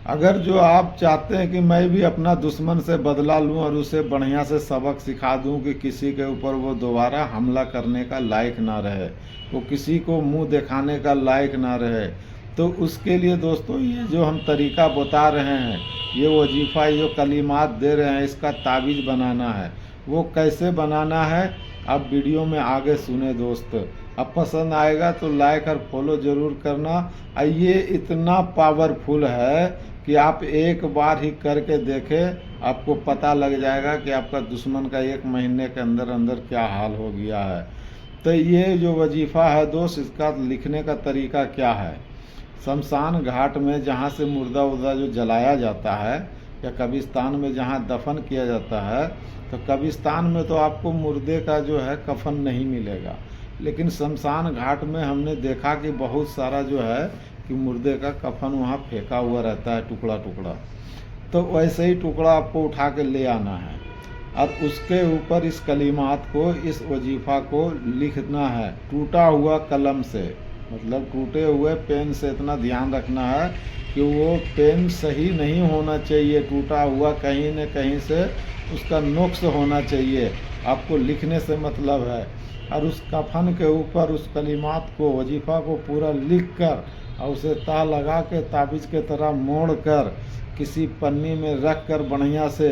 अगर जो आप चाहते हैं कि मैं भी अपना दुश्मन से बदला लूं और उसे बढ़िया से सबक सिखा दूं कि किसी के ऊपर वो दोबारा हमला करने का लायक ना रहे, वो किसी को मुंह दिखाने का लायक ना रहे, तो उसके लिए दोस्तों ये जो हम तरीका बता रहे हैं, ये वजीफ़ा जो कलिमात दे रहे हैं, इसका ताबीज़ बनाना है। वो कैसे बनाना है आप वीडियो में आगे सुने दोस्त। अब पसंद आएगा तो लाइक और फॉलो ज़रूर करना। ये इतना पावरफुल है कि आप एक बार ही करके देखें, आपको पता लग जाएगा कि आपका दुश्मन का 1 महीने के अंदर अंदर क्या हाल हो गया है। तो ये जो वजीफ़ा है दोस्त, इसका लिखने का तरीका क्या है। शमशान घाट में जहाँ से मुर्दा उर्दा जो जलाया जाता है, या कब्रिस्तान में जहाँ दफन किया जाता है, तो कब्रिस्तान में तो आपको मुर्दे का जो है कफन नहीं मिलेगा, लेकिन शमशान घाट में हमने देखा कि बहुत सारा जो है कि मुर्दे का कफन वहाँ फेंका हुआ रहता है, टुकड़ा टुकड़ा। तो वैसे ही टुकड़ा आपको उठा के ले आना है और उसके ऊपर इस कलिमात को, इस वजीफ़ा को लिखना है टूटा हुआ कलम से, मतलब टूटे हुए पेन से। इतना ध्यान रखना है कि वो पेन सही नहीं होना चाहिए, टूटा हुआ कहीं न कहीं से उसका नुक्स होना चाहिए, आपको लिखने से मतलब है। और उस कफन के ऊपर उस कलिमात को, वजीफ़ा को पूरा लिख कर और उसे ता लगा के ताबीज़ के तरह मोड़ कर किसी पन्नी में रख कर बढ़िया से,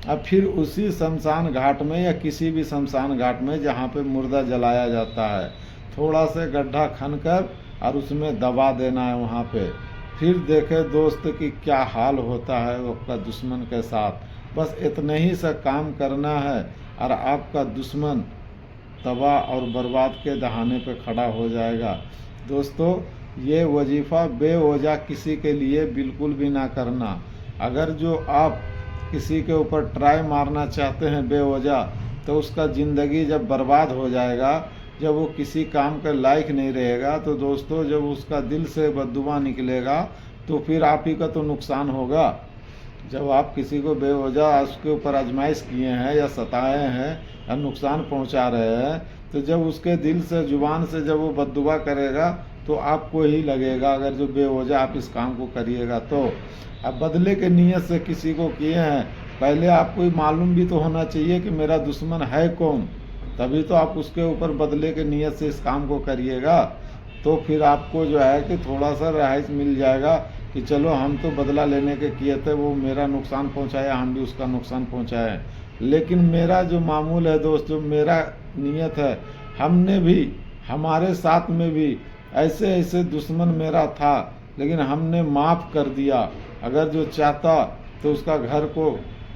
अब फिर उसी शमशान घाट में या किसी भी शमशान घाट में जहाँ पे मुर्दा जलाया जाता है, थोड़ा से गड्ढा खन कर और उसमें दबा देना है वहाँ पे। फिर देखे दोस्त कि क्या हाल होता है आपका दुश्मन के साथ। बस इतने ही सा काम करना है और आपका दुश्मन तबाह और बर्बाद के दहाने पे खड़ा हो जाएगा। दोस्तों, ये वजीफ़ा बेवजह किसी के लिए बिल्कुल भी ना करना। अगर जो आप किसी के ऊपर ट्राई मारना चाहते हैं बेवजह, तो उसका ज़िंदगी जब बर्बाद हो जाएगा, जब वो किसी काम के लायक नहीं रहेगा, तो दोस्तों जब उसका दिल से बद्दुआ निकलेगा तो फिर आप ही का तो नुकसान होगा। जब आप किसी को बेवजह उसके ऊपर आजमाइश किए हैं या सताए हैं या नुकसान पहुंचा रहे हैं, तो जब उसके दिल से, जुबान से जब वो बद्दुआ करेगा तो आपको ही लगेगा, अगर जो बेवजह आप इस काम को करिएगा तो। अब बदले के नीयत से किसी को किए हैं, पहले आपको मालूम भी तो होना चाहिए कि मेरा दुश्मन है कौन, तभी तो आप उसके ऊपर बदले के नीयत से इस काम को करिएगा। तो फिर आपको जो है कि थोड़ा सा रिहाइश मिल जाएगा कि चलो हम तो बदला लेने के किए थे, वो मेरा नुकसान पहुंचाया, हम भी उसका नुकसान पहुंचाए। लेकिन मेरा जो मामूल है दोस्त, जो मेरा नीयत है, हमने भी, हमारे साथ में भी ऐसे ऐसे दुश्मन मेरा था, लेकिन हमने माफ़ कर दिया। अगर जो चाहता तो उसका घर को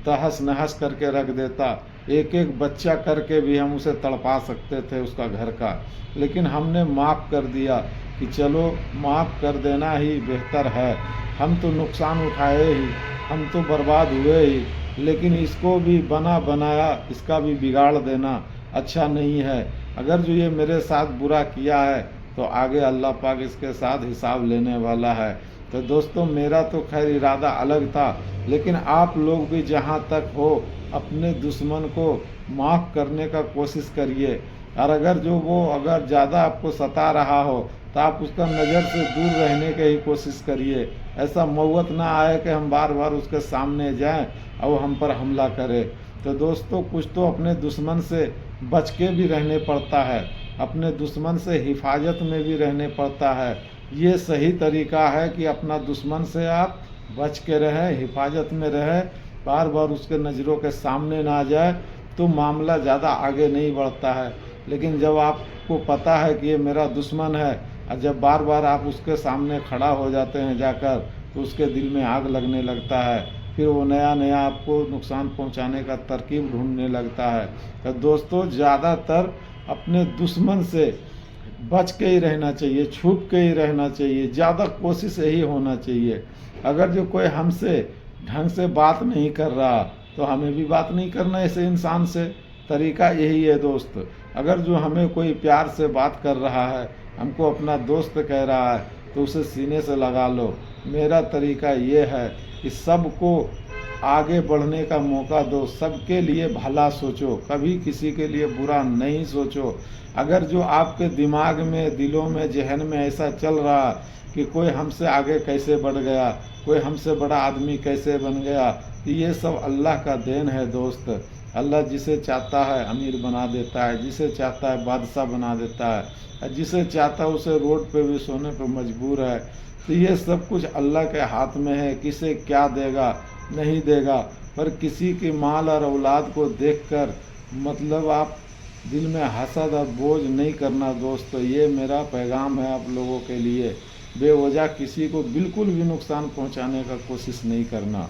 तहस नहस करके रख देता, एक एक बच्चा करके भी हम उसे तड़पा सकते थे उसका घर का, लेकिन हमने माफ़ कर दिया कि चलो माफ़ कर देना ही बेहतर है। हम तो नुकसान उठाए ही, हम तो बर्बाद हुए ही, लेकिन इसको भी बना बनाया, इसका भी बिगाड़ देना अच्छा नहीं है। अगर जो ये मेरे साथ बुरा किया है तो आगे अल्लाह पाक इसके साथ हिसाब लेने वाला है। तो दोस्तों, मेरा तो खैर इरादा अलग था, लेकिन आप लोग भी जहाँ तक हो अपने दुश्मन को माफ़ करने का कोशिश करिए। और अगर जो वो अगर ज़्यादा आपको सता रहा हो तो आप उसका नज़र से दूर रहने की ही कोशिश करिए। ऐसा मौत ना आए कि हम बार बार उसके सामने जाएं और वो हम पर हमला करे। तो दोस्तों, कुछ तो अपने दुश्मन से बच के भी रहने पड़ता है, अपने दुश्मन से हिफाजत में भी रहने पड़ता है। ये सही तरीका है कि अपना दुश्मन से आप बच के रहें, हिफाजत में रहें, बार बार उसके नज़रों के सामने ना आ जाए तो मामला ज़्यादा आगे नहीं बढ़ता है। लेकिन जब आपको पता है कि ये मेरा दुश्मन है और जब बार बार आप उसके सामने खड़ा हो जाते हैं जाकर, तो उसके दिल में आग लगने लगता है, फिर वो नया नया आपको नुकसान पहुंचाने का तरकीब ढूंढने लगता है। तो दोस्तों, ज़्यादातर अपने दुश्मन से बच के ही रहना चाहिए, छुप के ही रहना चाहिए, ज़्यादा कोशिश यही होना चाहिए। अगर जो कोई हमसे ढंग से बात नहीं कर रहा तो हमें भी बात नहीं करना ऐसे इंसान से। तरीका यही है दोस्त। अगर जो हमें कोई प्यार से बात कर रहा है, हमको अपना दोस्त कह रहा है, तो उसे सीने से लगा लो। मेरा तरीका ये है कि सबको आगे बढ़ने का मौका दो, सबके लिए भला सोचो, कभी किसी के लिए बुरा नहीं सोचो। अगर जो आपके दिमाग में, दिलों में, जहन में ऐसा चल रहा कि कोई हमसे आगे कैसे बढ़ गया, कोई हमसे बड़ा आदमी कैसे बन गया। तो ये सब अल्लाह का देन है दोस्त। अल्लाह जिसे चाहता है अमीर बना देता है, जिसे चाहता है बादशाह बना देता है, और जिसे चाहता है उसे रोड पे भी सोने पे मजबूर है। तो ये सब कुछ अल्लाह के हाथ में है, किसे क्या देगा नहीं देगा। पर किसी की माल और औलाद को देखकर मतलब आप दिल में हसद और बोझ नहीं करना दोस्तों। ये मेरा पैगाम है आप लोगों के लिए। बेवजह किसी को बिल्कुल भी नुकसान पहुंचाने का कोशिश नहीं करना।